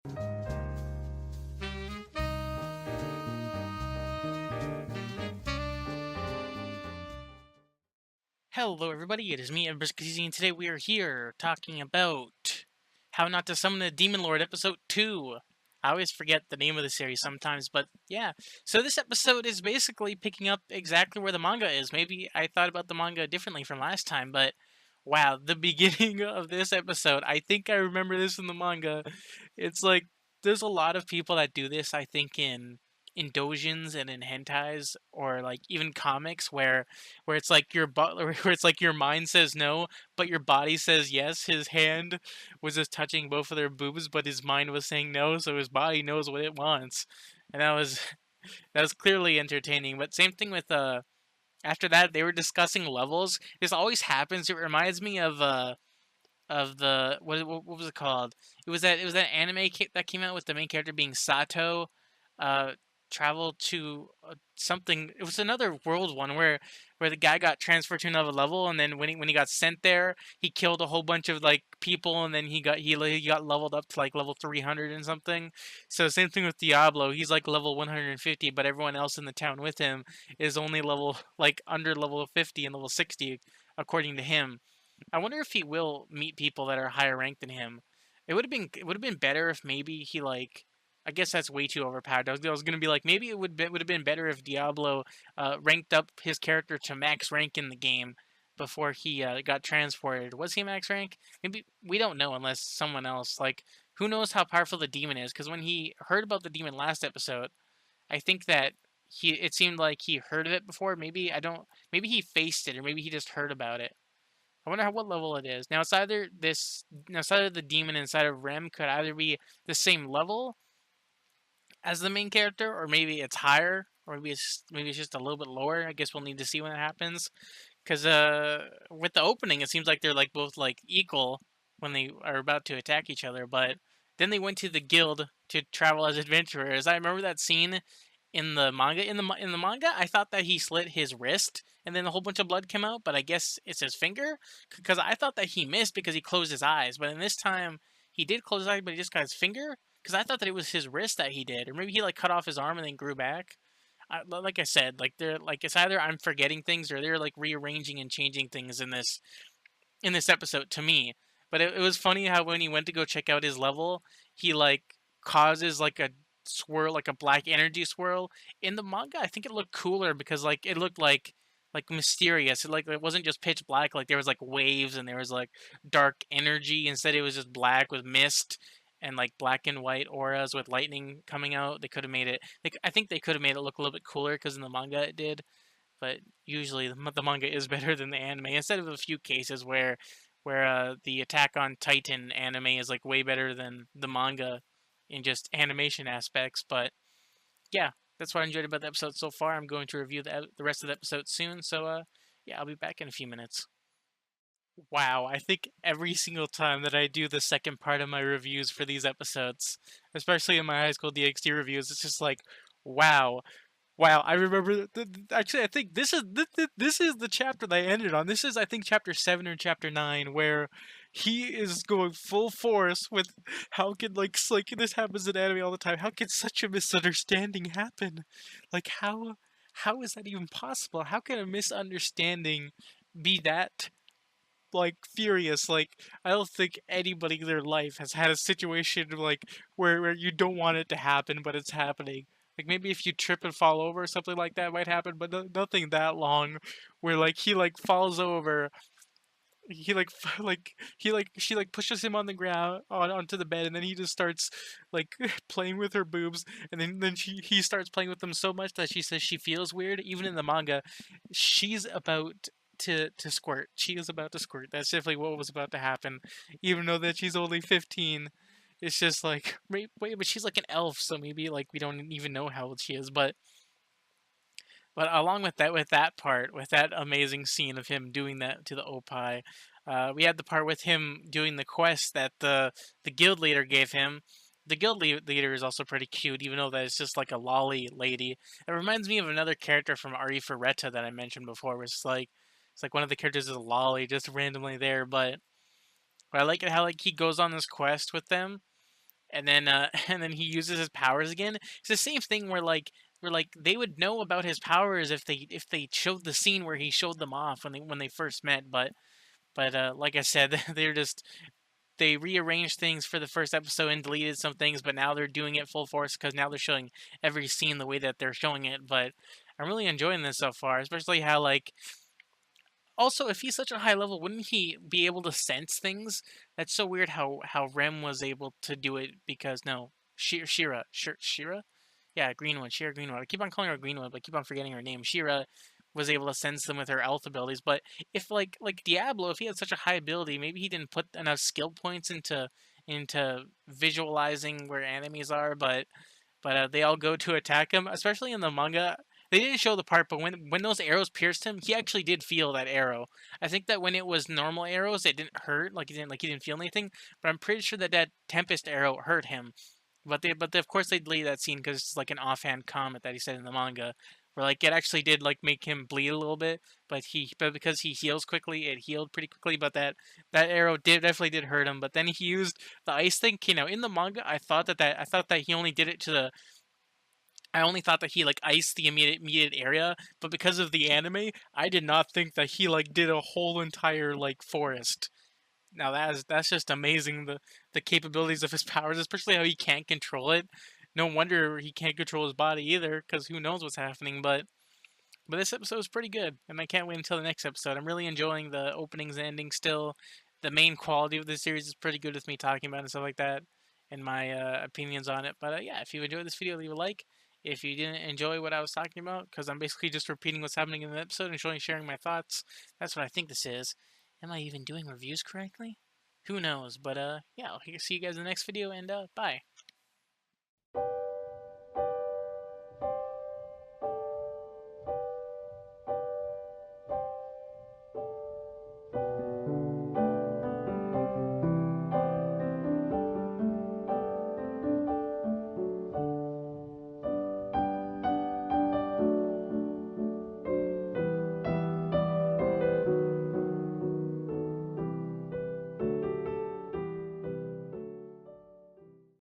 Hello, everybody. It is me, Briskzy, and today we are here talking about How Not to Summon a Demon Lord, Episode 2. I always forget the name of the series sometimes, but yeah. So this episode is basically picking up exactly where the manga is. Maybe I thought about the manga differently from last time, but wow, the beginning of this episode, I think I remember this in the manga. It's like there's a lot of people that do this, I think, in dojins and in hentais or like even comics where it's like where it's like your mind says no, but your body says yes. His hand was just touching both of their boobs, but his mind was saying no, so his body knows what it wants, and that was clearly entertaining. But same thing with after that they were discussing levels. This always happens. It reminds me of the what was it called? It was that that came out with the main character being Sato, uh, travel to something. It was another world one where the guy got transferred to another level, and then when he got sent there, he killed a whole bunch of like people, and then he got leveled up to like level 300 and something. So same thing with Diablo. He's like level 150, but everyone else in the town with him is only level like under level 50 and level 60 according to him. I wonder if he will meet people that are higher ranked than him. It would have been better if maybe he like. I guess that's way too overpowered. I was gonna be like maybe would have been better if Diablo ranked up his character to max rank in the game before he got transported. Was he max rank? Maybe we don't know unless someone else like who knows how powerful the demon is. Because when he heard about the demon last episode, I think that it seemed like he heard of it before. Maybe I don't. Maybe he faced it or maybe he just heard about it. I wonder what level it is. Now it's either the demon inside of Rem could either be the same level as the main character, or maybe it's higher, or maybe it's just a little bit lower. I guess we'll need to see when it happens. Because with the opening, it seems like they're like both like equal when they are about to attack each other, but then they went to the guild to travel as adventurers. I remember that scene in the manga. In the manga, I thought that he slit his wrist and then a whole bunch of blood came out, but I guess it's his finger because I thought that he missed because he closed his eyes. But in this time, he did close his eyes, but he just got his finger because I thought that it was his wrist that he did, or maybe he like cut off his arm and then grew back. Like I said, like they're like it's either I'm forgetting things or they're like rearranging and changing things in this episode to me. But it was funny how when he went to go check out his level, he like causes like a swirl, like a black energy swirl. In the manga, I think it looked cooler because like it looked like mysterious. It wasn't just pitch black. Like there was like waves and there was like dark energy. Instead, it was just black with mist and like black and white auras with lightning coming out. They could have made it. Like I think they could have made it look a little bit cooler because in the manga it did. But usually the manga is better than the anime. Instead of a few cases where the Attack on Titan anime is like way better than the manga in just animation aspects. But yeah, that's what I enjoyed about the episode so far. I'm going to review the rest of the episode soon. So yeah, I'll be back in a few minutes. Wow, I think every single time that I do the second part of my reviews for these episodes, especially in my high school DxD reviews, it's just like, wow, wow, I remember. Actually, I think this is the chapter that I ended on. This is, I think, chapter 7 or chapter 9, where he is going full force with how can like this happens in anime all the time. How can such a misunderstanding happen? Like how is that even possible? How can a misunderstanding be that like furious? Like I don't think anybody in their life has had a situation like where you don't want it to happen but it's happening. Like maybe if you trip and fall over or something like that might happen, but nothing that long where like he like falls over, he like he like she like pushes him on the ground onto the bed, and then he just starts like playing with her boobs, and then he starts playing with them so much that she says she feels weird. Even in the manga, she's about to squirt. She is about to squirt. That's definitely what was about to happen, even though that she's only 15. It's just like wait, but she's like an elf, so maybe like we don't even know how old she is. But along with that part, with that amazing scene of him doing that to the Opie, we had the part with him doing the quest that the guild leader gave him. The leader is also pretty cute, even though that it's just like a lolly lady. It reminds me of another character from Ari Ferretta that I mentioned before. Where it's like one of the characters is a lolly, just randomly there. But I like it how like he goes on this quest with them, and then and then he uses his powers again. It's the same thing where like they would know about his powers if they showed the scene where he showed them off when they first met, but like I said, they're just they rearranged things for the first episode and deleted some things, but now they're doing it full force because now they're showing every scene the way that they're showing it. But I'm really enjoying this so far, especially how like also if he's such a high level, wouldn't he be able to sense things? That's so weird how Rem was able to do it because no, Shira, yeah, Greenwood, Shira Greenwood. I keep on calling her Greenwood, but I keep on forgetting her name. Shira was able to sense them with her elf abilities. But if like Diablo, if he had such a high ability, maybe he didn't put enough skill points into visualizing where enemies are. But they all go to attack him, especially in the manga. They didn't show the part, but when those arrows pierced him, he actually did feel that arrow. I think that when it was normal arrows, it didn't hurt, like he didn't feel anything. But I'm pretty sure that that Tempest arrow hurt him. But of course they deleted that scene because it's like an offhand comment that he said in the manga, where like it actually did like make him bleed a little bit, but because he heals quickly, it healed pretty quickly. But that arrow did definitely did hurt him. But then he used the ice thing. You know, in the manga, I thought that he only did it to the. I only thought that he like iced the immediate area, but because of the anime, I did not think that he like did a whole entire like forest. Now that's just amazing the capabilities of his powers, especially how he can't control it. No wonder he can't control his body either, because who knows what's happening. But this episode is pretty good, and I can't wait until the next episode. I'm really enjoying the openings and endings still. The main quality of the series is pretty good with me talking about it and stuff like that, and my opinions on it. But yeah, if you enjoyed this video, leave a like. If you didn't enjoy what I was talking about, because I'm basically just repeating what's happening in the episode and sharing my thoughts, that's what I think this is. Am I even doing reviews correctly? Who knows? But yeah, I'll see you guys in the next video, and bye.